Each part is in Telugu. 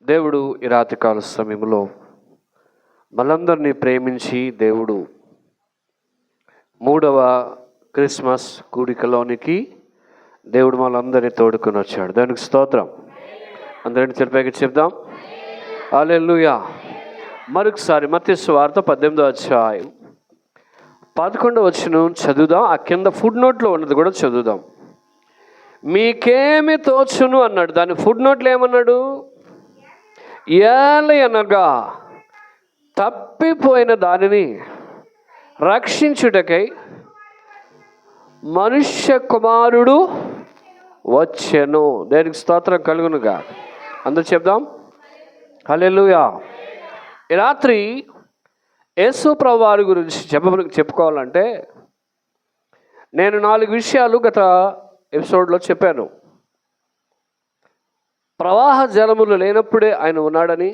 దేవుడు ఈ రాత్రికాల సమయంలో మనందరినీ ప్రేమించి దేవుడు 3వ క్రిస్మస్ కూడికలోనికి దేవుడు మనందరినీ తోడుకొని వచ్చాడు. దానికి స్తోత్రం. అందరిని తెలిపాక చెప్దాం హల్లెలూయా. మరొకసారి మత్తయి సువార్త 18వ అధ్యాయం 11వ వచనం చదువుదాం. ఆ కింద ఫుడ్ నోట్లో ఉన్నది కూడా చదువుదాం. మీకేమి తోచును అన్నాడు. దాని ఫుడ్ నోట్లో ఏమన్నాడు? ఏలయనగా తప్పిపోయిన దానిని రక్షించుటకై మనుష్య కుమారుడు వచ్చెను. దేనికి స్తోత్రం కలుగునుగా. అందరూ చెప్దాం హల్లెలూయా. ఈ రాత్రి యేసు ప్రభువు వారి గురించి చెప్పుకోవాలంటే నేను 4 విషయాలు గత ఎపిసోడ్లో చెప్పాను. ప్రవాహ జలములు లేనప్పుడే ఆయన ఉన్నాడని,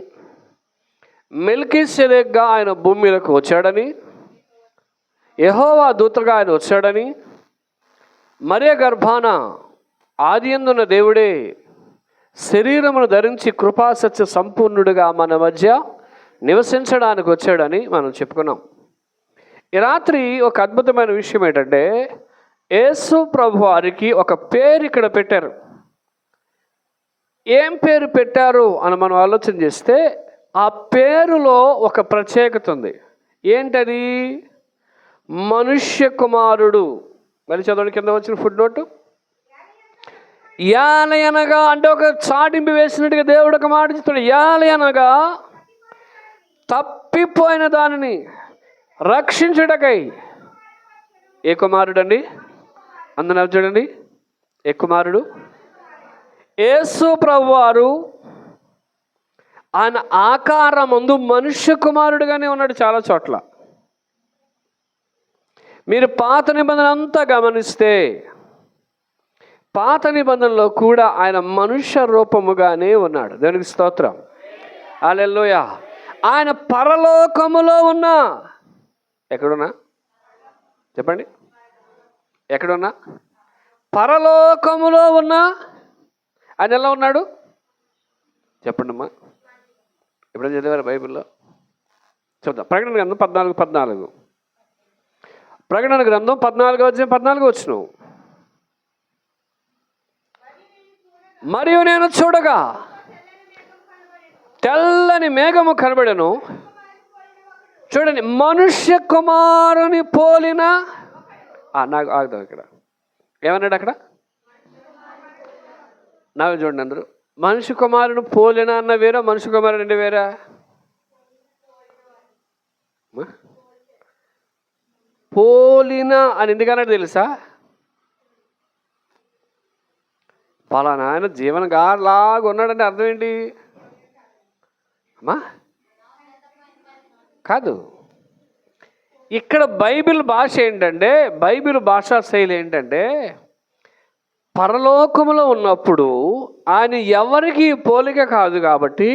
మెల్కీసెదెకుగా ఆయన భూమి మీదకు వచ్చాడని, యెహోవా దూతగా ఆయన వచ్చాడని, మరియ గర్భాన ఆదియందున్న దేవుడే శరీరమును ధరించి కృపాసత్య సంపూర్ణుడిగా మన మధ్య నివసించడానికి వచ్చాడని మనం చెప్పుకున్నాం. ఈ రాత్రి ఒక అద్భుతమైన విషయం ఏంటంటే యేసు ప్రభు వారికి ఒక పేరు ఇక్కడ పెట్టారు. ఏం పేరు పెట్టారు అని మనం ఆలోచన చేస్తే ఆ పేరులో ఒక ప్రత్యేకత ఉంది. ఏంటది? మనుష్య కుమారుడు. మరి చదవండి కింద వచ్చిన ఫుడ్ నోటు. యాలయనగా అంటే ఒక చాటింపు వేసినట్టుగా దేవుడు ఒక మాట చెప్తాడు. యాలయనగా తప్పిపోయిన దానిని రక్షించుటకై. ఏ కుమారుడు అండి? అందరూ చూడండి. ఏ కుమారుడు? యేసు ప్రభువారు ఆయన ఆకారమందు మనుష్య కుమారుడుగానే ఉన్నాడు చాలా చోట్ల. మీరు పాత నిబంధన అంతా గమనిస్తే పాత నిబంధనలో కూడా ఆయన మనుష్య రూపముగానే ఉన్నాడు. దానికి స్తోత్రం హల్లెలూయా. ఆయన పరలోకములో ఉన్నా ఎక్కడున్నా చెప్పండి, ఎక్కడున్నా పరలోకములో ఉన్నా ఆయన ఎలా ఉన్నాడు చెప్పండి అమ్మా. ఎప్పుడైనా చదివారు బైబిల్లో? చూద్దాం. ప్రకటన గ్రంథం 14:14. ప్రకటన గ్రంథం 14 వచ్చును. మరియు నేను చూడగా తెల్లని మేఘము కనబడెను. చూడండి, మనుష్య కుమారుని పోలిన నాకు ఆగుదాం. ఇక్కడ ఏమన్నాడు? అక్కడ నాకు చూడండి అందరూ. మనుష్య కుమారుని పోలిన అన్న వేరా, మనుష్య కుమారుడు అంటే వేరా? పోలిన అని ఎందుకన్నాడు తెలుసా? పలానా ఆయన జీవన గాలాగా ఉన్నాడంటే అర్థం ఏంటి అమ్మా? కాదు. ఇక్కడ బైబిల్ భాష ఏంటంటే, బైబిల్ భాషా శైలి ఏంటంటే పరలోకములో ఉన్నప్పుడు ఆయన ఎవరికి పోలిక కాదు కాబట్టి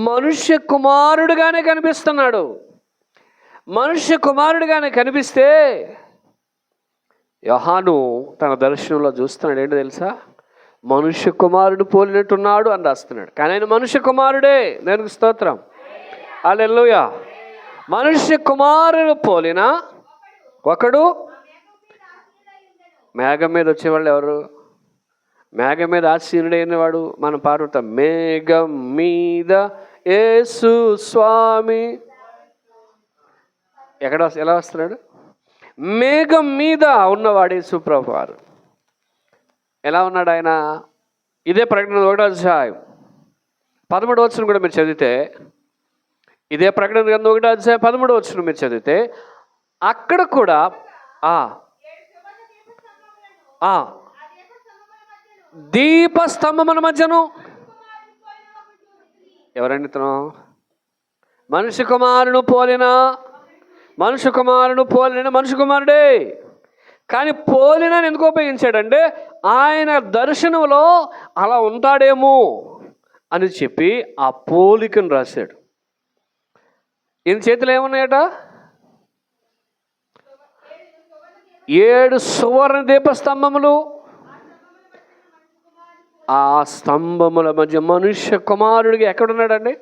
మనుష్య కుమారుడుగానే కనిపిస్తున్నాడు. మనుష్య కుమారుడుగానే కనిపిస్తే యోహాను తన దర్శనంలో చూస్తున్నాడు. ఏంటో తెలుసా? మనుష్య కుమారుడు పోలినట్టున్నాడు అని రాస్తున్నాడు. కానీ ఆయన మనుష్య కుమారుడే. దానికి స్తోత్రం హల్లెలూయా. మనుష్య కుమారుడు పోలిన ఒకడు. మేఘం మీద వచ్చేవాళ్ళు ఎవరు? మేఘం మీద ఆసీనుడైన వాడు మనం పాడుతాం. మేఘం మీద యేసు స్వామి. ఎలా వస్తున్నాడు? మేఘం మీద ఉన్నవాడు యేసు ప్రభు వారు. ఎలా ఉన్నాడు ఆయన? ఇదే ప్రకటన 1వ అధ్యాయం 13వ వచనం కూడా మీరు చదివితే, ఇదే ప్రకటన గ్రంథం 1వ అధ్యాయం 13వ వచనం మీరు చదివితే అక్కడ కూడా దీపస్తంభముల మధ్యను ఎవరండి ఇతను? మనుష్య కుమారుడు పోలిన, మనుష్య కుమారుడు పోలిన మనుష్య కుమారుడే. కానీ పోలిన ఎందుకు ఉపయోగించాడంటే ఆయన దర్శనంలో అలా ఉంటాడేమో అని చెప్పి ఆ పోలికను రాశాడు. ఈయన చేతిలో ఏమున్నాయట? 7 సువర్ణ దీపస్తంభములు. ఆ స్తంభముల మధ్య మనుష్య కుమారుడిగా ఎక్కడున్నాడండి?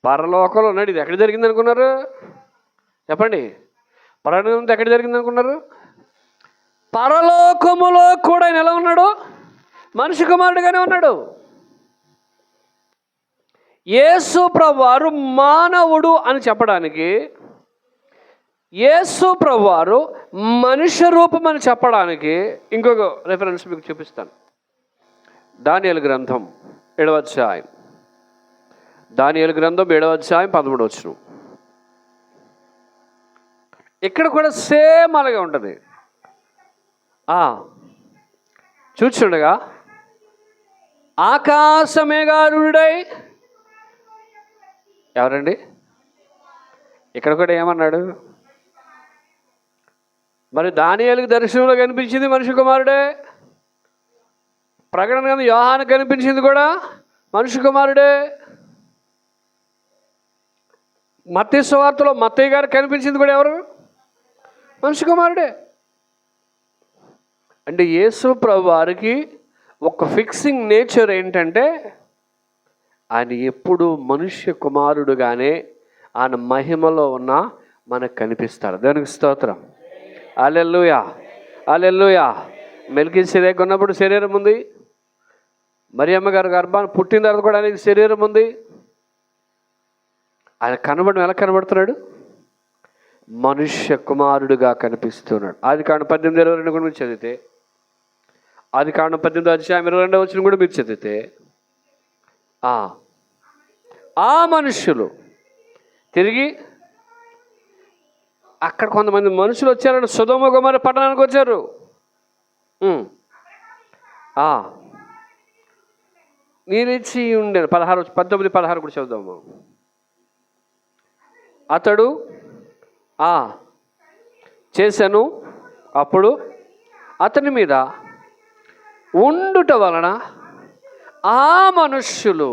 పరలోకంలో ఉన్నాడు. ఇది ఎక్కడ జరిగింది అనుకున్నారు? చెప్పండి. పరలోకంలో ఎక్కడ జరిగింది అనుకున్నారు? పరలోకములో కూడా ఆయన ఎలా ఉన్నాడు? మనిషి కుమారుడిగానే ఉన్నాడు. యేసు ప్రభువారు మానవుడు అని చెప్పడానికి, యేసు ప్రభువారు మనుష్య రూపం అని చెప్పడానికి ఇంకొక రెఫరెన్స్ మీకు చూపిస్తాను. దానియేలు గ్రంథం 7వ అధ్యాయం, దానియేలు గ్రంథం 7వ అధ్యాయం 13వ వచనం. ఇక్కడ కూడా సేమ్ అలాగే ఉంటుంది. చూచుండగా ఆకాశమేఘారూఢుడై, ఎవరండి? ఇక్కడ కూడా ఏమన్నాడు? మరి దానియేలుకి దర్శనంలో కనిపించింది మనిషి కుమారుడే. ప్రకటన గ్రంథం యోహానుకు కనిపించింది కూడా మనిషి కుమారుడే. మత్తయి సువార్తలో మత్తయి గారికి కనిపించింది కూడా ఎవరు? మనిషి కుమారుడే. అంటే యేసు ప్రభు వారికి ఒక ఫిక్సింగ్ నేచర్ ఏంటంటే, ఆయన ఎప్పుడు మనుష్య కుమారుడుగానే ఆయన మహిమలో ఉన్న మనకు కనిపిస్తారు. దానికి స్తోత్రం. హల్లెలూయా, హల్లెలూయా. మెల్కీసెదెకు ఉన్నప్పుడు శరీరం ఉంది. మరియమ్మ గారు గర్భాన్ని పుట్టిన తర్వాత కూడా ఆయనకి శరీరం ఉంది. ఆయన కనబడడం ఎలా కనబడుతున్నాడు? మనుష్య కుమారుడుగా కనిపిస్తున్నాడు. ఆదికాండం 18:22 కూడా మీరు చదివితే, ఆదికాండం 18వ అధ్యాయం 22వ వచనం కూడా మీరు చదివితే, ఆ మనుష్యులు తిరిగి అక్కడ కొంతమంది మనుషులు వచ్చారంటే సొదొమ గొమొర్ర పట్టణానికి వచ్చారు. నిలిచి ఉండే 19-16 కూడా చదువుదాము. అతడు చేశాను, అప్పుడు అతని మీద ఉండుట వలన ఆ మనుష్యులు,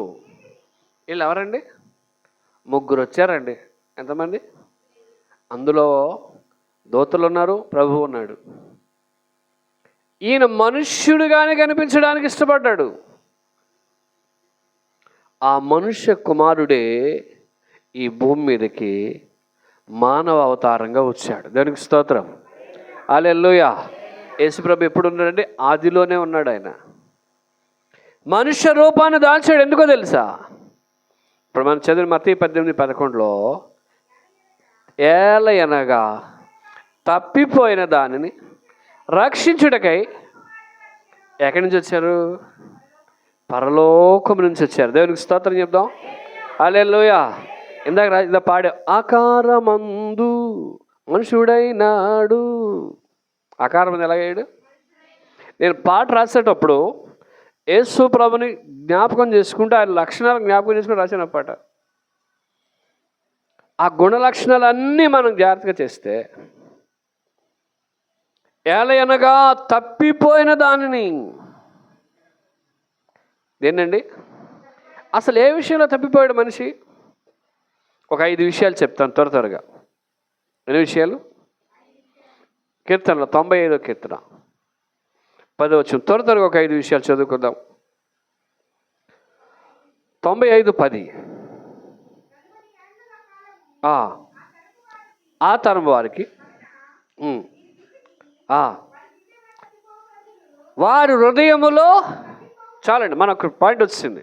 వీళ్ళు ఎవరండి? 3 వచ్చారండి. ఎంతమంది? అందులో దూతలు ఉన్నారు, ప్రభువు ఉన్నాడు. ఈయన మనుష్యుడిగానే కనిపించడానికి ఇష్టపడ్డాడు. ఆ మనుష్య కుమారుడే ఈ భూమి మీదకి మానవ అవతారంగా వచ్చాడు. దానికి స్తోత్రం. హల్లెలూయా. యేసుప్రభు ఎప్పుడు ఉన్నాడంటే ఆదిలోనే ఉన్నాడు. ఆయన మనుష్య రూపాన్ని దాల్చాడు. ఎందుకో తెలుసా? ఇప్పుడు మనం చదివిన మత్తయి 18:11లో, ఏలయనగా తప్పిపోయిన దానిని రక్షించుటకై ఎక్కడి నుంచి వచ్చారు? పరలోకం నుంచి వచ్చారు. దేవునికి స్తోత్రం చెప్దాం. హల్లెలూయా. ఇందాక పాడే, ఆకారమందు మనుషుడైనాడు. ఆకారం ఎలాగయ్యాడు? నేను పాట రాసేటప్పుడు యేసు ప్రభుని జ్ఞాపకం చేసుకుంటూ ఆయన లక్షణాలు జ్ఞాపకం చేసుకుని రాసిన పాట. ఆ గుణ లక్షణాలన్నీ మనం జాగ్రత్తగా చేస్తే, ఏలయనగా తప్పిపోయిన దానిని, దేనండి? అసలు ఏ విషయంలో తప్పిపోయాడు మనిషి? ఒక 5 విషయాలు చెప్తాను త్వరగా. ఎన్ని విషయాలు? కీర్తనలో 95వ కీర్తన 10వ వచనం. త్వరగా ఒక 5 విషయాలు చదువుకుందాం. 95:10. ఆ తరం వారికి వారి హృదయములో, చాలండి, మనకు పాయింట్ వచ్చింది.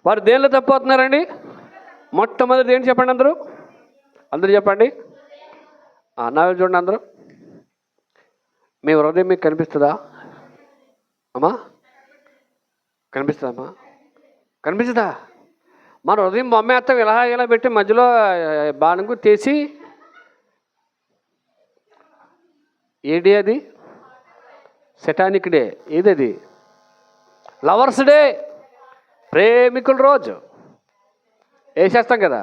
వారు దేనిలో తప్పిపోతున్నారండి? మొట్టమొదటి ఏంటి చెప్పండి? అందరూ చెప్పండి. నా చూడండి అందరూ. మీ హృదయం మీకు కనిపిస్తుందా అమ్మా? కనిపిస్తుందమ్మా? కనిపిస్తుందా? మన హృదయం బొమ్మేస్తాం ఇలా పెట్టి మధ్యలో బాణంకు తీసి, ఏది అది? Satanic day. ఏదది? లవర్స్ డే, ప్రేమికుల రోజు వేసేస్తాం కదా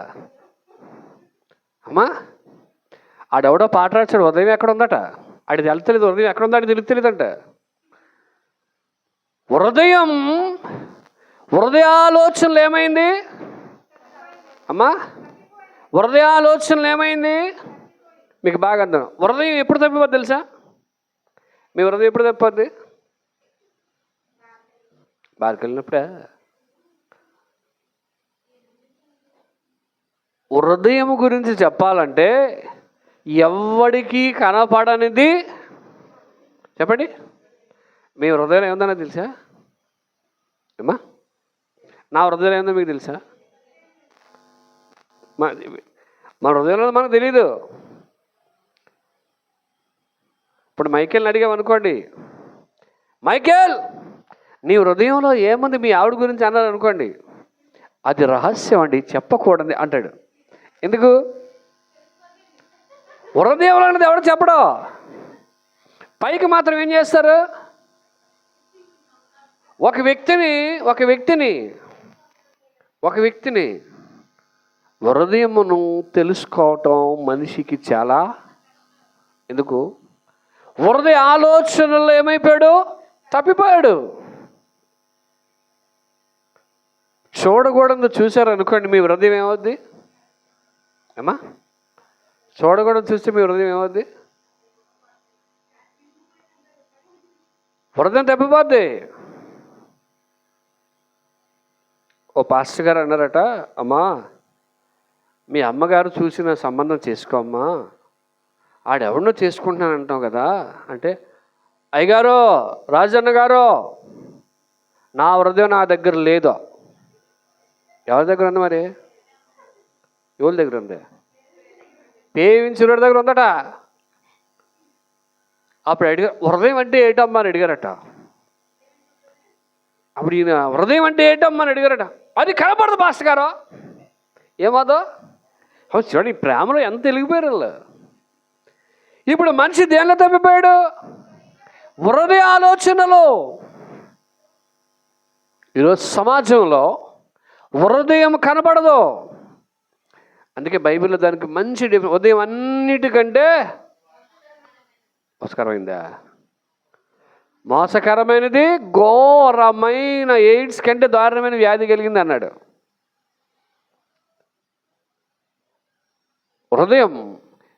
అమ్మా. ఆడెవడో పాట రాశాడు, హృదయం ఎక్కడ ఉందట. ఆడిది వెళ్తలేదు, హృదయం ఎక్కడ ఉందో ఆడికి తెలియదంట. హృదయాలోచనలు ఏమైంది అమ్మా? హృదయాలోచనలు ఏమైంది? మీకు బాగా అర్థం. హృదయం ఎప్పుడు తప్పిపోద్ది తెలుసా? మీ హృదయం ఎప్పుడు తప్పిపోద్ది? బార్కి వెళ్ళినప్పుడే. హృదయం గురించి చెప్పాలంటే ఎవడికి కనపడనిది. చెప్పండి, మీ హృదయం ఏముందన్నా తెలుసా? ఏమా నా హృదయం ఏందో మీకు తెలుసా? మన హృదయంలో మనకు తెలీదు. ఇప్పుడు మైకేల్ని అడిగామనుకోండి, మైకేల్ నీ హృదయంలో ఏముంది మీ ఆవిడ గురించి అన్నారు అనుకోండి, అది రహస్యం అండి, చెప్పకూడదు అంటాడు. ఎందుకు? హృదయంలో అనేది ఎవడు చెప్పడు. పైకి మాత్రం ఏం చేస్తారు? ఒక వ్యక్తిని హృదయమును తెలుసుకోవటం మనిషికి చాలా. ఎందుకు? హృదయ ఆలోచనల్లో ఏమైపోయాడు? తప్పిపోయాడు. చూడకూడదు చూశారనుకోండి, మీ హృదయం ఏమవుద్ది? ఏమా చూడకూడదు చూస్తే మీ హృదయం ఏమవుద్ది? హృదయం తప్పిపోద్ది. ఓ పాస్టర్ గారు అన్నారట, అమ్మా మీ అమ్మగారు చూసిన సంబంధం చేసుకోమ్మా, ఆడెవరినో చేసుకుంటున్నాను అంటాం కదా అంటే, అయ్యగారు రాజన్న గారు నా హృదయం నా దగ్గర లేదు. ఎవరి దగ్గర ఉంది మరి? ఎవరి దగ్గర ఉంది? పేవించుడి దగ్గర ఉందట. అప్పుడు అడిగారు, హృదయం అంటే ఏంటమ్మా అని అడిగారట. అప్పుడు ఈయన హృదయం అంటే ఏంటమ్మా అని అడిగారట. అది కనపడదు పాస్టర్ గారు. ఏమాదో చూడండి, ప్రేమలో ఎంత వెలిగిపోయారు వాళ్ళు. ఇప్పుడు మనిషి దేనిలో తప్పిపోయాడు? హృదయ ఆలోచనలో. ఈరోజు సమాజంలో హృదయం కనపడదు. అందుకే బైబిల్లో దానికి మంచి ఉదయం అన్నిటికంటే మోసకరమైందా? మోసకరమైనది, ఘోరమైన ఎయిడ్స్ కంటే దారుణమైన వ్యాధి కలిగింది అన్నాడు. హృదయం.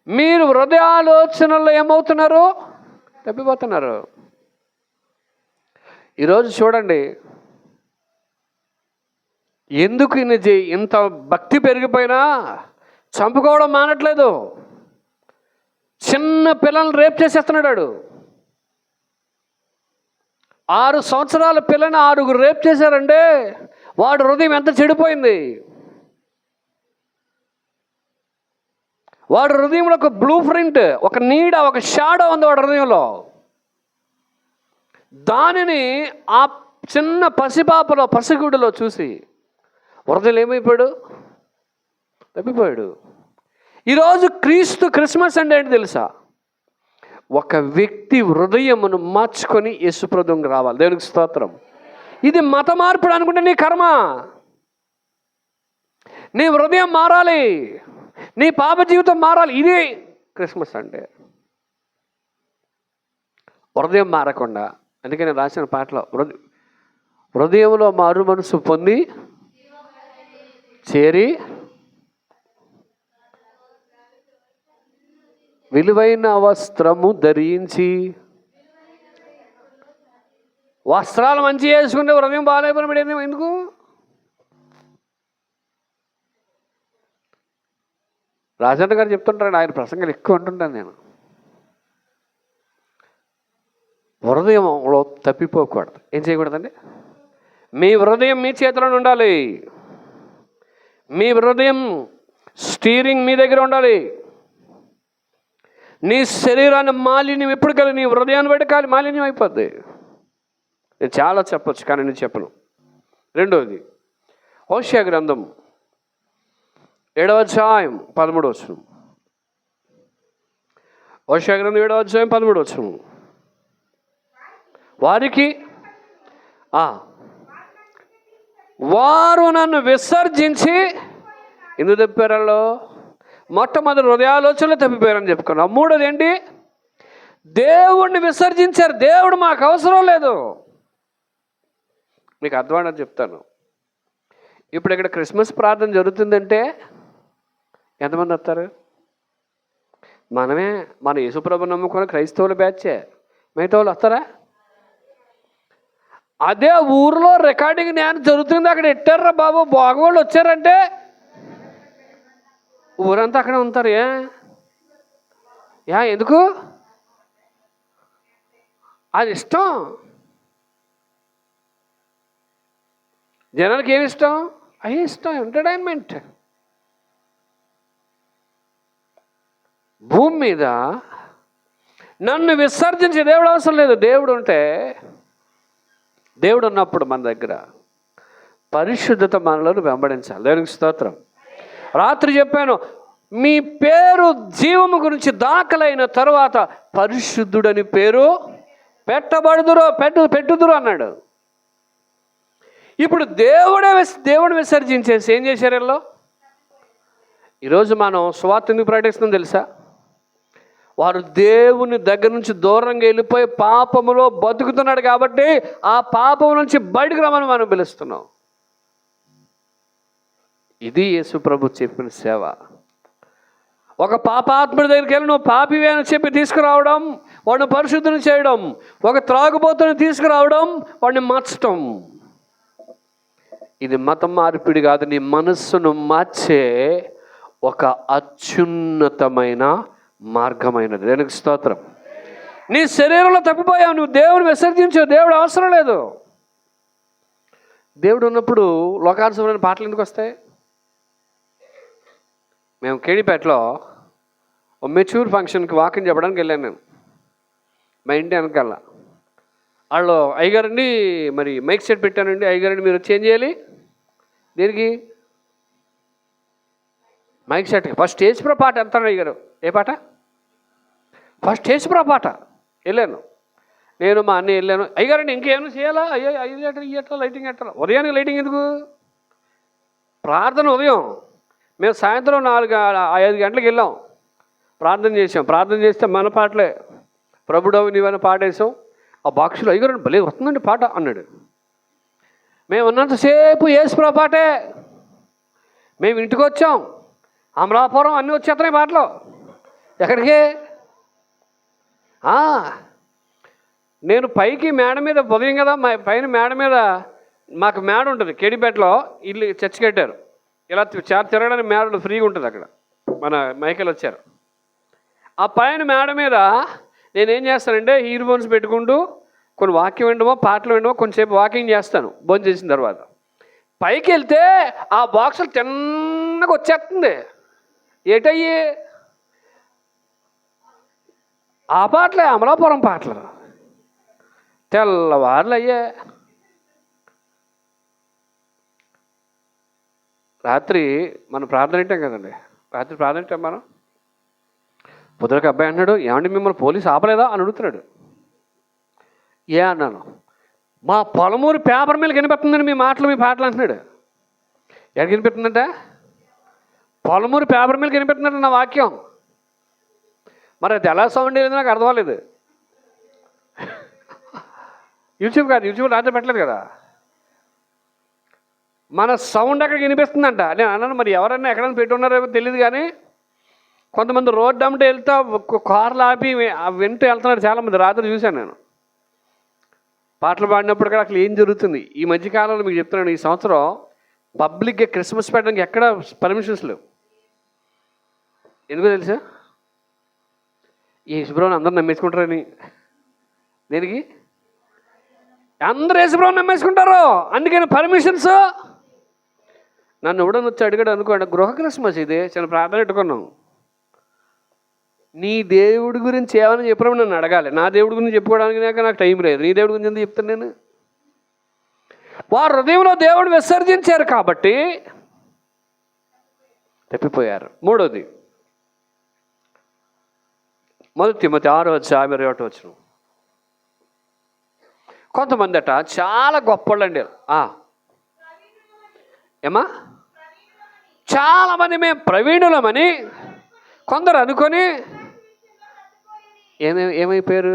మీరు హృదయ ఆలోచనల్లో ఏమవుతున్నారు? తప్పిపోతున్నారు. ఈరోజు చూడండి, ఎందుకు ఇంత భక్తి పెరిగిపోయినా చంపుకోవడం మానట్లేదు. చిన్న పిల్లల్ని రేప్ చేసేస్తున్నాడు. 6 సంవత్సరాల పిల్లని 6 రేప్ చేశారంటే వాడు హృదయం ఎంత చెడిపోయింది. వాడి హృదయంలో ఒక బ్లూ ప్రింట్, ఒక నీడ, ఒక షాడో ఉంది వాడి హృదయంలో. దానిని ఆ చిన్న పసిపాపలో, పసిగుడిలో చూసి హృదయం ఏమైపోయాడు? తప్పిపోయాడు. ఈరోజు క్రిస్మస్ అంటే ఏంటి తెలుసా? ఒక వ్యక్తి హృదయమును మార్చుకొని యేసుప్రభువుకి రావాలి. దేవునికి స్తోత్రం. ఇది మత మార్పుడు అనుకుంటే నీ కర్మ. నీ హృదయం మారాలి, నీ పాప జీవితం మారాలి. ఇది క్రిస్మస్ అంటే. హృదయం మారకుండా, అందుకే నేను రాసిన పాటలో హృదయంలో మారు మనసు పొంది చేరి విలువైన వస్త్రము ధరించి. వస్త్రాలు మంచి వేసుకుంటే హృదయం బాగాలేకపోయినా ఎందుకు? రాజన్న గారు చెప్తుంటాడు, ఆయన ప్రసంగాలు ఎక్కువ అంటుంటాను నేను. హృదయంలో తప్పిపోకూడదు. ఏం చేయకూడదండి? మీ హృదయం మీ చేతిలో ఉండాలి. మీ హృదయం స్టీరింగ్ మీ దగ్గర ఉండాలి. నీ శరీరాన్ని మాలిన్యం ఎప్పుడు కలిగి నీ హృదయాన్ని బట్టి మాలిన్యం అయిపోద్ది. నేను చాలా చెప్పొచ్చు కానీ నేను చెప్పను. రెండవది, హోషేయ గ్రంథం 7వ అధ్యాయం 13వ వచనం. హోషేయ గ్రంథం 7వ అధ్యాయం 13వ వచనం. వారికి వారు నన్ను విసర్జించి ఎందుకు తప్పిపోయారో? మొట్టమొదటి హృదయాలోచనలు తప్పిపోయారని చెప్పుకున్నాం. మూడోది ఏంటి? దేవుణ్ణి విసర్జించారు. దేవుడు మాకు అవసరం లేదు. మీకు అర్థమని చెప్తాను. ఇప్పుడు ఇక్కడ క్రిస్మస్ ప్రార్థన జరుగుతుందంటే ఎంతమంది వస్తారు? మన యేసుప్రభు నమ్ముకున్న క్రైస్తవుల బ్యాచే. మిగతా వాళ్ళు వస్తారా? అదే ఊరిలో రికార్డింగ్ జ్ఞానం జరుగుతుంది, అక్కడ ఎట్టారా బాబు బాగోళ్ళు వచ్చారంటే ఊరంతా అక్కడ ఉంటారు. ఎందుకు? అది ఇష్టం. జనానికి ఏమి ఇష్టం? అయ్యే ఇష్టం, ఎంటర్టైన్మెంట్. భూమి మీద నన్ను విసర్జించే దేవుడు అవసరం లేదు. దేవుడు ఉంటే, దేవుడు ఉన్నప్పుడు మన దగ్గర పరిశుద్ధత మనలో వెంబడించాలి. దేవునికి స్తోత్రం. రాత్రి చెప్పాను, మీ పేరు జీవము గురించి దాఖలైన తరువాత పరిశుద్ధుడని పేరు పెట్టుదురు అన్నాడు. ఇప్పుడు దేవుడు విసర్జించేసి ఏం చేశారు వీళ్ళు? ఈరోజు మనం సువార్త ఎందుకు ప్రకటిస్తున్నాం తెలుసా? వారు దేవుని దగ్గర నుంచి దూరంగా వెళ్ళిపోయి పాపములో బతుకుతున్నాడు కాబట్టి ఆ పాపం నుంచి బయటకు రమ్మని మనం పిలుస్తున్నాం. ఇది యేసు ప్రభు చెప్పిన సేవ. ఒక పాపాత్ముడి దగ్గరికి వెళ్ళి నువ్వు పాపివే అని చెప్పి తీసుకురావడం, వాడిని పరిశుద్ధుని చేయడం. ఒక త్రాగుబోతుని తీసుకురావడం, వాడిని మార్చడం. ఇది మతం మార్పిడి కాదు, నీ మనస్సును మార్చే ఒక అత్యున్నతమైన మార్గమైనది. దేవునికి స్తోత్రం. నీ శరీరంలో తప్పిపోయావు, నువ్వు దేవుని విసర్జించావు, దేవుడు అవసరం లేదు. దేవుడు ఉన్నప్పుడు లోకానుసరమైన పాటలు ఎందుకు వస్తాయి? మేము కేడిపేటలో ఓ మెచ్యూర్ ఫంక్షన్కి వాకింగ్ చెప్పడానికి వెళ్ళాను నేను. మా ఇంటి వెనకాల వాళ్ళు అయ్యగారండి మరి మైక్ సెట్ పెట్టానండి, అయ్యగారండి మీరు చేంజ్ చేయాలి. దేనికి? Mike set. ఫస్ట్ స్టేజ్ ప్రో పాట వెళ్తాను అయ్యగారు. ఏ పాట? ఫస్ట్ స్టేజ్ ప్రో పాట. వెళ్ళాను నేను, మా అన్నయ్య వెళ్ళాను. అయ్యగారండి ఇంకేమైనా చేయాలా? అయ్యో 5 లీటర్ ఇయ్యట్లా, లైటింగ్ ఎట్టాలా? ఉదయానికి లైటింగ్ ఎందుకు? ప్రార్థన ఉదయం. మేము సాయంత్రం 4-5 గంటలకు వెళ్ళాం, ప్రార్థన చేసాం. ప్రార్థన చేస్తే మన పాటలే, ప్రభుడవు నీవని పాట వేసాం. ఆ బాక్సులో అయ్యగారు భలే వస్తుందండి పాట అన్నాడు. మేము ఉన్నంతసేపు యేసు పాటే. మేము ఇంటికి వచ్చాం, అమలాపురం అన్నీ వచ్చేస్తున్నాయి పాటలు. ఎక్కడికి? నేను పైకి మేడ మీద ఉదయం కదా, పైన మేడ మీద మాకు మేడ ఉంటుంది కేడిపేటలో, ఇల్లు చర్చి కట్టారు. ఇలా తిరగడానికి మేడ ఫ్రీగా ఉంటుంది అక్కడ. మన మైకేల్ వచ్చారు. ఆ పైన మేడ మీద నేనేం చేస్తానంటే ఇయర్ ఫోన్స్ పెట్టుకుంటూ కొన్ని వాక్యం వినడమో పాటలు వినడమో కొంచెంసేపు వాకింగ్ చేస్తాను భోజనం చేసిన తర్వాత. పైకి వెళ్తే ఆ బాక్సులు తిన్నగా వచ్చేస్తుంది. ఏటయ్యి? ఆ పాటలే, అమలాపురం పాటలు. తెల్లవార్లు అయ్యే. రాత్రి మనం ప్రార్థన వింటాం కదండి, రాత్రి ప్రార్థన వింటాం మనం. పొద్దునకి అబ్బాయి అన్నాడు, ఏమండి మిమ్మల్ని పోలీసు ఆపలేదా అని అడుగుతున్నాడు. అన్నాను, మా పొలమూరు పేపర్ మీద కనిపిస్తుందండి మీ మాటలు మీ పాటలు అంటున్నాడు. ఎక్కడ కనిపిస్తుందంట? పొలమూరు పేపర్ మీద కనిపిస్తుందంట నా వాక్యం. మరి అది ఎలా సౌండ్ వెళ్ళింది నాకు అర్థం అవ్వలేదు. యూట్యూబ్ కాదు, యూట్యూబ్ రాత్రి పెట్టలేదు కదా, మన సౌండ్ అక్కడ వినిపిస్తుందంట. నేను అన్నాను మరి ఎవరన్నా ఎక్కడైనా పెట్టున్నారో తెలియదు, కానీ కొంతమంది రోడ్డు అమ్మటే వెళ్తా కార్లు ఆపి వింటూ వెళ్తున్నాడు చాలామంది. రాత్రి చూశాను నేను పాటలు పాడినప్పుడు కూడా అసలు ఏం జరుగుతుంది. ఈ మధ్యకాలంలో మీకు చెప్తున్నాను, ఈ సంవత్సరం పబ్లిక్గా క్రిస్మస్ పెట్టడానికి ఎక్కడ పర్మిషన్స్ లేవు. ఎందుకో తెలుసా? ఈ యేసుప్రభుని అందరూ నమ్మేసుకుంటారని. దేనికి? అందరూ యేసుప్రభుని నమ్మేసుకుంటారు, అందుకని పర్మిషన్స్. నన్ను ఎవడని వచ్చి అడిగాడు అనుకోండి, గృహ క్రిస్మస్ ఇది చిన్న ప్రార్థన పెట్టుకున్నాం, నీ దేవుడి గురించి ఏమైనా చెప్పినప్పుడు నన్ను అడగాలి. నా దేవుడి గురించి చెప్పుకోవడానికి నాకు టైం లేదు. నీ దేవుడి గురించి ఎందుకు చెప్తాను నేను? వారు హృదయంలో దేవుడు విసర్జించారు కాబట్టి తప్పిపోయారు. మూడోది, 1 తిమోతి 6:21. కొంతమంది అట చాలా గొప్పవాళ్ళండి. ఏమా? చాలామంది మేము ప్రవీణులమని కొందరు అనుకొని ఏమైపోయారు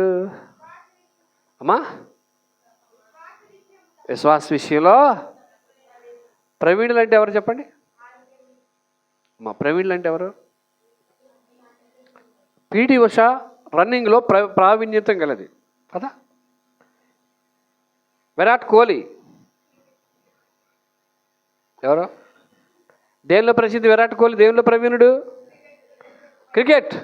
అమ్మా? విశ్వాస విషయంలో ప్రవీణులు అంటే ఎవరు చెప్పండి? మా ప్రవీణులు అంటే ఎవరు? పీటీ ఉష రన్నింగ్లో ప్రావీణ్యతం కలది కదా. విరాట్ కోహ్లీ ఎవరు? దేనిలో ప్రసిద్ధి విరాట్ కోహ్లీ? దేనిలో ప్రవీణుడు? క్రికెట్.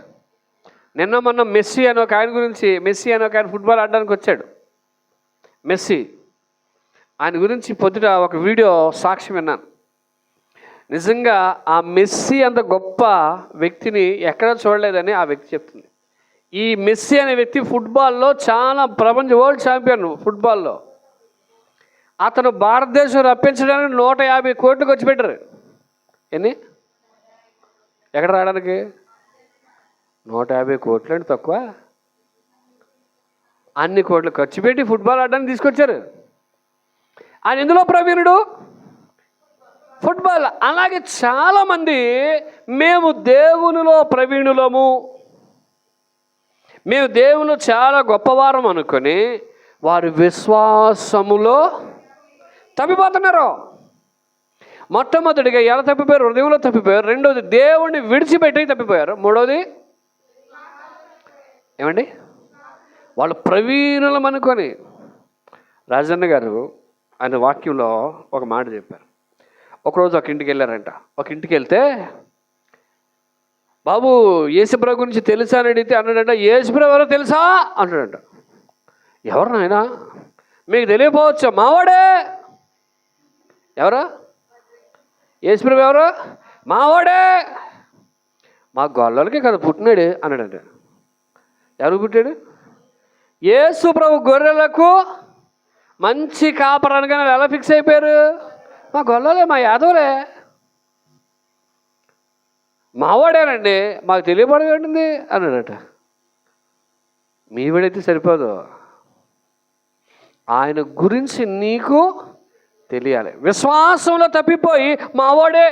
నిన్న మొన్న మెస్సీ అని ఒక ఆయన ఫుట్బాల్ ఆడడానికి వచ్చాడు. మెస్సీ ఆయన గురించి పొద్దుట ఒక వీడియో సాక్ష్యం విన్నాను. నిజంగా ఆ మెస్సీ అంత గొప్ప వ్యక్తిని ఎక్కడా చూడలేదని ఆ వ్యక్తి చెప్తుంది. ఈ మెస్సీ అనే వ్యక్తి ఫుట్బాల్లో చాలా వరల్డ్ ఛాంపియన్ ఫుట్బాల్లో. అతను భారతదేశం రప్పించడానికి 150 కోట్లు ఖర్చు పెట్టారు. ఎన్ని? ఎక్కడ రావడానికి 150 కోట్లు అంటే తక్కువ. అన్ని కోట్లు ఖర్చు పెట్టి ఫుట్బాల్ ఆడడానికి తీసుకొచ్చారు. ఆయన ఎందులో ప్రవీణుడు? ఫుట్బాల్. అలాగే చాలామంది మేము దేవునిలో ప్రవీణులము, మేము దేవుని చాలా గొప్పవారం అనుకొని వారు విశ్వాసములో తప్పిపోతున్నారు. మొట్టమొదటిగా ఎలా తప్పిపోయారు? హృదయంలో తప్పిపోయారు. రెండోది దేవుణ్ణి విడిచిపెట్టి తప్పిపోయారు. మూడోది ఏమండి? వాళ్ళు ప్రవీణులం అనుకొని. రాజన్న గారు ఆయన వాక్యంలో ఒక మాట చెప్పారు. ఒకరోజు ఒక ఇంటికి వెళ్ళారంట. ఒక ఇంటికి వెళ్తే బాబు యేసుప్రభు గురించి తెలుసా అని అడిగితే అన్నాడంట, యేసుప్రభు ఎవరో తెలుసా అన్నాడంట. ఎవరు నాయనా? మీకు తెలియపోవచ్చు, మావాడే. ఎవరు? యేసుప్రభు ఎవరు? మావాడే. మా గొల్లలకి కదా పుట్టినాడు అన్నాడంట. ఎవరు పుట్టాడు? యేసుప్రభు గొర్రెలకు మంచి కాపరానిగా ఎలా ఫిక్స్ అయిపోయారు? మా గొల్లలే, మా యాదవులే, మావాడేనండి, మాకు తెలియబడేటండి అన్నాడట. మీ వీడైతే సరిపోదు, ఆయన గురించి నీకు తెలియాలి. విశ్వాసంలో తప్పిపోయి మావాడే.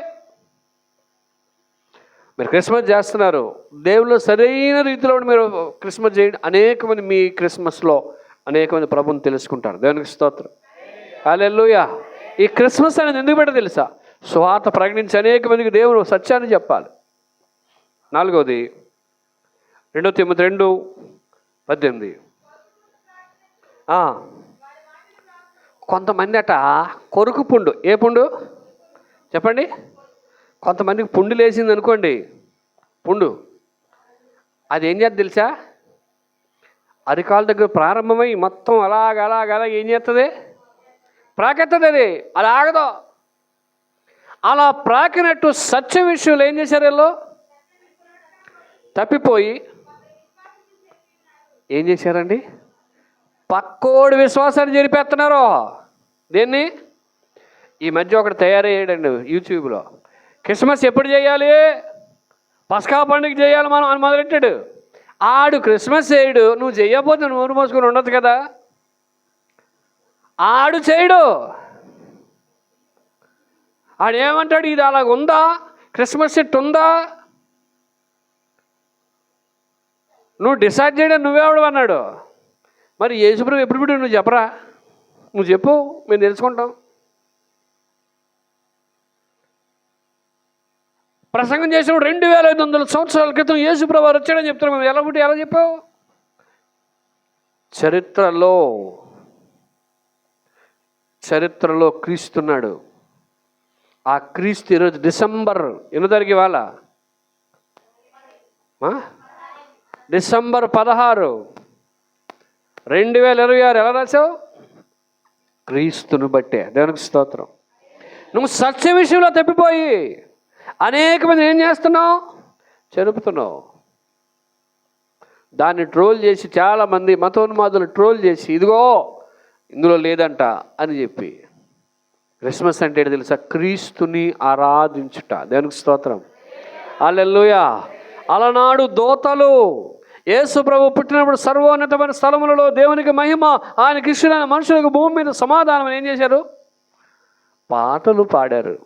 మీరు క్రిస్మస్ చేస్తున్నారు, దేవుళ్ళు సరైన రీతిలో మీరు క్రిస్మస్ చేయండి. అనేక మంది మీ క్రిస్మస్లో అనేక మంది ప్రభుని తెలుసుకుంటారు. దేవునికి స్తోత్రం. హల్లెలూయా. ఈ క్రిస్మస్ అనేది ఎందుకు పెట్ట తెలుసా? సువార్త ప్రకటించి అనేక మందికి దేవుడు సత్యాన్ని చెప్పాలి. నాలుగవది 2 తిమోతి 2:18. కొంతమంది అట కొరుకు పుండు. ఏ పుండు చెప్పండి? కొంతమందికి పుండు లేచింది అనుకోండి, పుండు అది ఏం చేస్తుంది తెలుసా? అరికాల దగ్గర ప్రారంభమై మొత్తం అలాగ ఏం చేస్తుంది? ప్రాకెత్తది. అది ఆగదు. అలా ప్రాకినట్టు సత్య విషయంలో ఏం చేశారు? వీళ్ళు తప్పిపోయి ఏం చేశారండి? పక్కోడి విశ్వాసాన్ని జరిపేస్తున్నారు. దేన్ని? ఈ మధ్య ఒకటి తయారయ్యాడండి యూట్యూబ్లో. క్రిస్మస్ ఎప్పుడు చేయాలి? పస్కా పండుగ చేయాలి మనం అని మొదలెట్టాడు. ఆడు క్రిస్మస్ చేయడు, నువ్వు చెయ్యకపోతే నువ్వు ఊరు మోసుకొని ఉండదు కదా. ఆడు చేయడు. ఆడేమంటాడు? ఇది అలాగ ఉందా? క్రిస్మస్ సెట్ ఉందా? నువ్వు డిసైడ్ చేయడం నువ్వెవడు అన్నాడు. మరి యేసుప్రభు ఎప్పుడు బిడ్డ? నువ్వు చెప్పరా, నువ్వు చెప్పు, మేము తెలుసుకుంటాం. ప్రసంగం చేసినప్పుడు 2500 సంవత్సరాల క్రితం యేసుప్రభు వారు వచ్చాడని చెప్తున్నాం. మేము ఎలా పుట్టి ఎలా చెప్పావు? చరిత్రలో క్రీస్తున్నాడు. ఆ క్రీస్తు ఈరోజు డిసెంబర్ 8 తారీఖు ఇవాళ, డిసెంబర్ 16, 2026. ఎలా రాసావు? క్రీస్తుని బట్టే. దేవునికి స్తోత్రం. నువ్వు సత్య విషయంలో తప్పిపోయి అనేక మంది ఏం చేస్తున్నావు? చెరుపుతున్నావు. దాన్ని ట్రోల్ చేసి చాలామంది మతోన్మాదులు ట్రోల్ చేసి ఇదిగో ఇందులో లేదంట అని చెప్పి. క్రిస్మస్ అంటే తెలుసా? క్రీస్తుని ఆరాధించుట. దేవునికి స్తోత్రం. హల్లెలూయా. అలనాడు దోతలు యేసు ప్రభు పుట్టినప్పుడు సర్వోన్నతమైన స్థలములలో దేవునికి మహిమ, ఆయనకి ఇష్టమైన మనుషులకు భూమి మీద సమాధానం ఏం చేశారు? పాటలు పాడారు.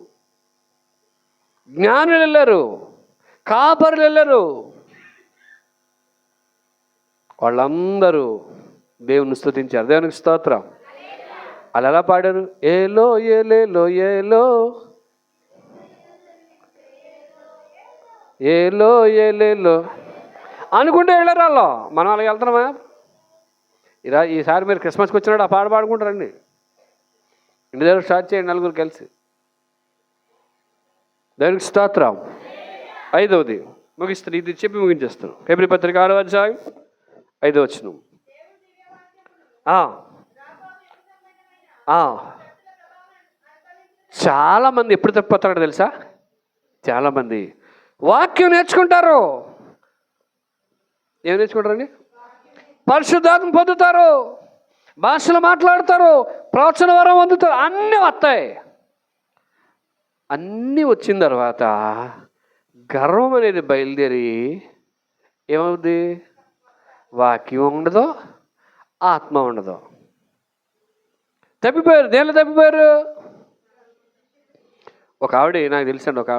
జ్ఞానులు వెళ్ళారు, కాపరులు వెళ్ళారు. వాళ్ళందరూ దేవుని స్తుతించారు. దేవునికి స్తోత్రం. వాళ్ళు ఎలా పాడారు? ఏలో ఏలేలో ఏలో ఏలో ఏలేలో అనుకుంటే వెళ్ళారు వాళ్ళు. మనం అలాగ వెళ్తున్నామా? ఈసారి మీరు క్రిస్మస్కి వచ్చినాడు ఆ పాట పాడుకుంటారండి. ఇంటి దగ్గర స్టార్ట్ చేయండి నలుగురు కలిసి. దేవునికి స్తోత్రం. 5వది ముగిస్తాను, ఇది చెప్పి ముగించేస్తాను. హెబ్రీ పత్రిక 6వ అధ్యాయం 5వ వచనం. చాలామంది ఎప్పుడు తప్పిపోతారో తెలుసా? చాలామంది వాక్యం నేర్చుకుంటారు. ఏం నేర్చుకుంటారండి? పరిశుద్ధాత్మ పొందుతారు, భాషలు మాట్లాడతారు, ప్రవచన వరం పొందుతారు, అన్నీ వస్తాయి. అన్నీ వచ్చిన తర్వాత గర్వం అనేది బయలుదేరి ఏమవుద్ది? వాక్యం ఉండదు, ఆత్మ ఉండదు. తప్పిపోయారు. దేనిలో తప్పిపోయారు? ఒక ఆవిడ, నాకు తెలుసండి, ఒక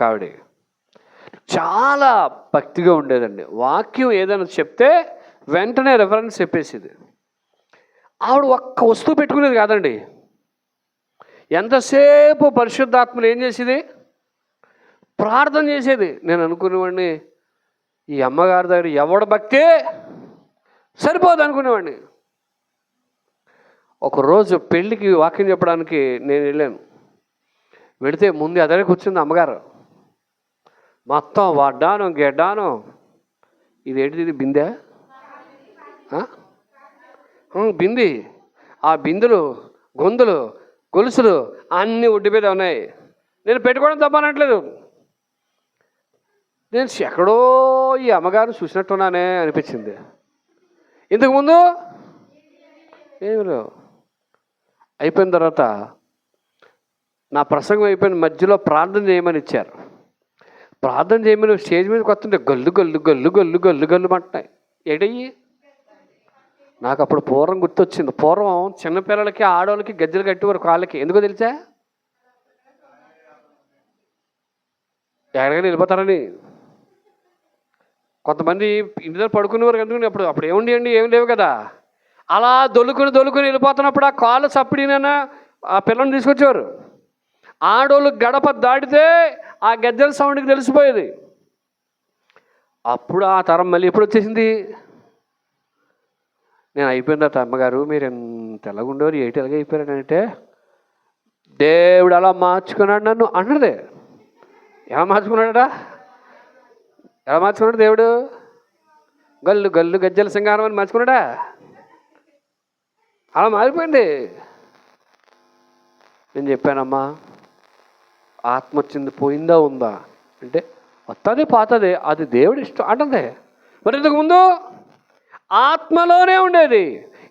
ఆవిడ చాలా భక్తిగా ఉండేదండి. వాక్యం ఏదైనా చెప్తే వెంటనే రెఫరెన్స్ చెప్పేసేది. ఆవిడ ఒక్క వస్తువు పెట్టుకునేది కాదండి, ఎంతసేపు పరిశుద్ధాత్మను ఏం చేసేది? ప్రార్థన చేసేది. నేను అనుకునేవాడిని, ఈ అమ్మగారి దగ్గర ఎవడ భక్తే సరిపోదు అనుకునేవాడిని. ఒకరోజు పెళ్ళికి వాక్యం చెప్పడానికి నేను వెళ్ళాను. వెళితే ముందు అదే కూర్చుంది అమ్మగారు. మొత్తం వడ్డాను గెడ్డాను. ఇదేంటిది? ఇది బిందె, బింది. ఆ బిందులు, గొంతులు, గొలుసులు అన్నీ ఒడ్డు మీద ఉన్నాయి. నేను పెట్టుకోవడం తప్పనట్లేదు, నేను ఎక్కడో ఈ అమ్మగారు చూసినట్టున్నానే అనిపించింది. ఇంతకుముందు ఏమి లేవు. అయిపోయిన తర్వాత నా ప్రసంగం అయిపోయిన మధ్యలో ప్రార్థన చేయమని ఇచ్చారు. ప్రార్థన చేయమని స్టేజ్ మీదకి వస్తుంటే గల్లు గల్లు గల్లు గల్లు గల్లు గల్లు అంటున్నాయి. ఏడయ్యి? నాకు అప్పుడు పూర్వం గుర్తొచ్చింది. పూర్వం చిన్నపిల్లలకి ఆడవాళ్ళకి గజ్జలు కట్టేవారు కాళ్ళకి. ఎందుకో తెలుసా? ఎక్కడికైనా వెళ్ళిపోతారని. కొంతమంది ఇంటి దగ్గర పడుకునేవారు కనుక అప్పుడు ఏముండి ఏం లేవు కదా. అలా దొల్లుకుని వెళ్ళిపోతున్నప్పుడు ఆ కాళ్ళు సప్పిడినైనా ఆ పిల్లల్ని తీసుకొచ్చేవారు. ఆడోళ్ళు గడప దాటితే ఆ గజ్జల సౌండ్కి తెలిసిపోయేది. అప్పుడు ఆ తరం మళ్ళీ ఎప్పుడు వచ్చేసింది? నేను అయిపోయిన తర్వాత, అమ్మగారు మీరు ఎంత ఎలాగుండేవారు, ఏంటి ఎలాగ అయిపోయారంటే, దేవుడు అలా మార్చుకున్నాడు నన్ను అన్నదే. ఎలా మార్చుకున్నాడా? ఎలా మార్చుకున్నాడు దేవుడు? గల్లు గల్లు గజ్జల సింగారం అని మార్చుకున్నాడా? అలా మారిపోయింది. నేను చెప్పానమ్మా, ఆత్మ వచ్చింది పోయిందా ఉందా అంటే వస్తుంది పోతుంది, అది దేవుడి ఇష్టం అంటుంది. మరి ఇంతకుముందు ఆత్మలోనే ఉండేది,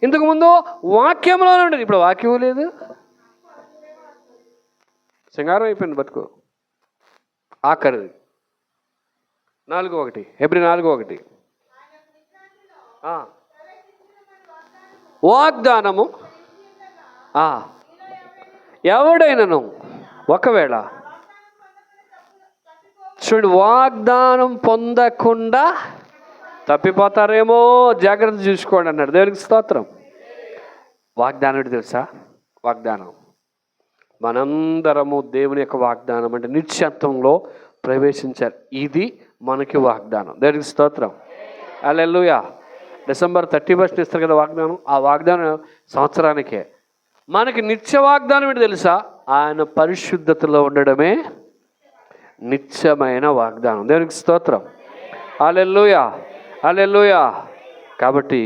ఇంతకుముందు వాక్యంలోనే ఉండేది. ఇప్పుడు వాక్యం లేదు, సింగారం అయిపోయింది బతుకు. ఆఖరిది 4:1 హెబ్రీ 4:1 వాగ్దానము ఎవడైనను ఒకవేళ చూడు వాగ్దానం పొందకుండా తప్పిపోతారేమో, జాగ్రత్త చూసుకోండి అన్నాడు. దేవునికి స్తోత్రం. వాగ్దానం ఏంటి తెలుసా? వాగ్దానం మనందరము దేవుని యొక్క వాగ్దానం అంటే నిత్యత్వంలో ప్రవేశించారు. ఇది మనకి వాగ్దానం. దేవునికి స్తోత్రం. హల్లెలూయా. December 31 ఇస్తారు కదా వాగ్దానం. ఆ వాగ్దానం సంవత్సరానికే. మనకి నిత్య వాగ్దానం ఏంటి తెలుసా? ఆయన పరిశుద్ధతలో ఉండడమే నిత్యమైన వాగ్దానం. దేవునికి స్తోత్రం. హల్లెలూయా, హల్లెలూయా. కాబట్టి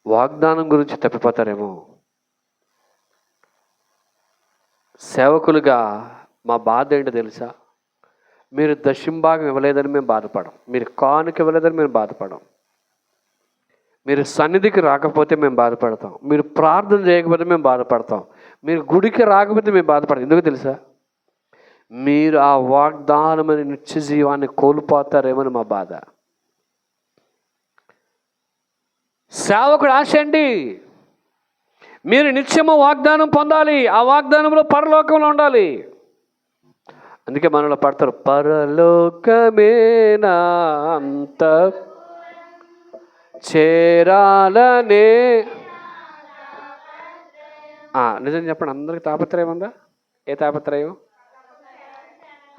వాగ్దానం గురించి తప్పిపోతారేమో. సేవకులుగా మా బాధ ఏంటో తెలుసా? మీరు దశంభాగం ఇవ్వలేదని మేము బాధపడం, మీరు కానుక ఇవ్వలేదని మేము బాధపడం, మీరు సన్నిధికి రాకపోతే మేము బాధపడతాం, మీరు ప్రార్థన చేయకపోతే మేము బాధపడతాం, మీరు గుడికి రాకపోతే మేము బాధపడతాం. ఎందుకు తెలుసా? మీరు ఆ వాగ్దానమైన నిత్య జీవాన్ని కోల్పోతారేమని మా బాధ. సేవకుడు ఆశ అండి, మీరు నిత్యము వాగ్దానం పొందాలి, ఆ వాగ్దానంలో పరలోకంలో ఉండాలి. అందుకే మనలో పడతారు, పరలోకమేనా అంత చేరాలనే. నిజం చెప్పండి, అందరికి తాపత్రయం ఉందా? ఏ తాపత్రయం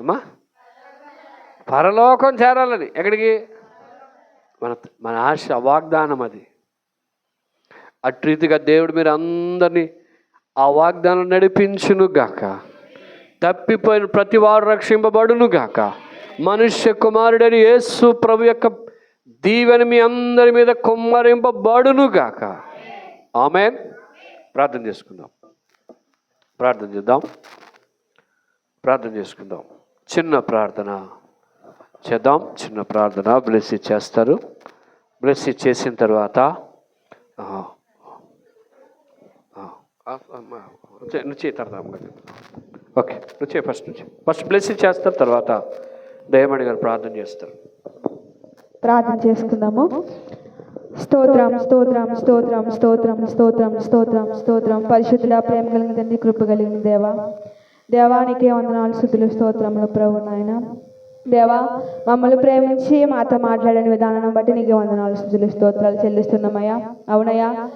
అమ్మా? పరలోకం చేరాలని. ఎక్కడికి? మన ఆశ, వాగ్దానం అది. అటు రీతిగా దేవుడు మీరు అందరినీ ఆ వాగ్దానం నడిపించునుగాక. తప్పిపోయిన ప్రతి వారు రక్షింపబడునుగాక. మనుష్య కుమారుడని యేసు ప్రభు యొక్క దీవెన మీ అందరి మీద కుమ్మరింపబడునుగాక. ఆమేన్. ప్రార్థన చేసుకుందాం. ప్రార్థన చేద్దాం. ప్రార్థన చేసుకుందాం. చిన్న ప్రార్థన చేద్దాం. చిన్న ప్రార్థన బ్లెస్ చేస్తారు. బ్లెస్ చేసిన తర్వాత నువ్వు చేయి తర్వాత ఓకే నువ్వు చేయి ఫస్ట్ బ్లెస్ చేస్తారు. తర్వాత దయమణి గారు ప్రార్థన చేస్తారు. ప్రార్థన చేసుకుందాము. స్తోత్రం స్తోత్రం స్తోత్రం స్తోత్రం స్తోత్రం స్తోత్రం స్తోత్రం. పరిశుద్ధుడా, ప్రేమ కలిగిన తండ్రి, కృప కలిగిన దేవా, దేవానికే వందనాలు, స్తుతులు, స్తోత్రములు ప్రభు నాయన. దేవా, మమ్మల్ని ప్రేమించి మాతో మాట్లాడిన విధానం బట్టి నీకే వందనాలు, స్తుతులు, స్తోత్రాలు చెల్లిస్తున్నామయ్యా. అవునయ్యా,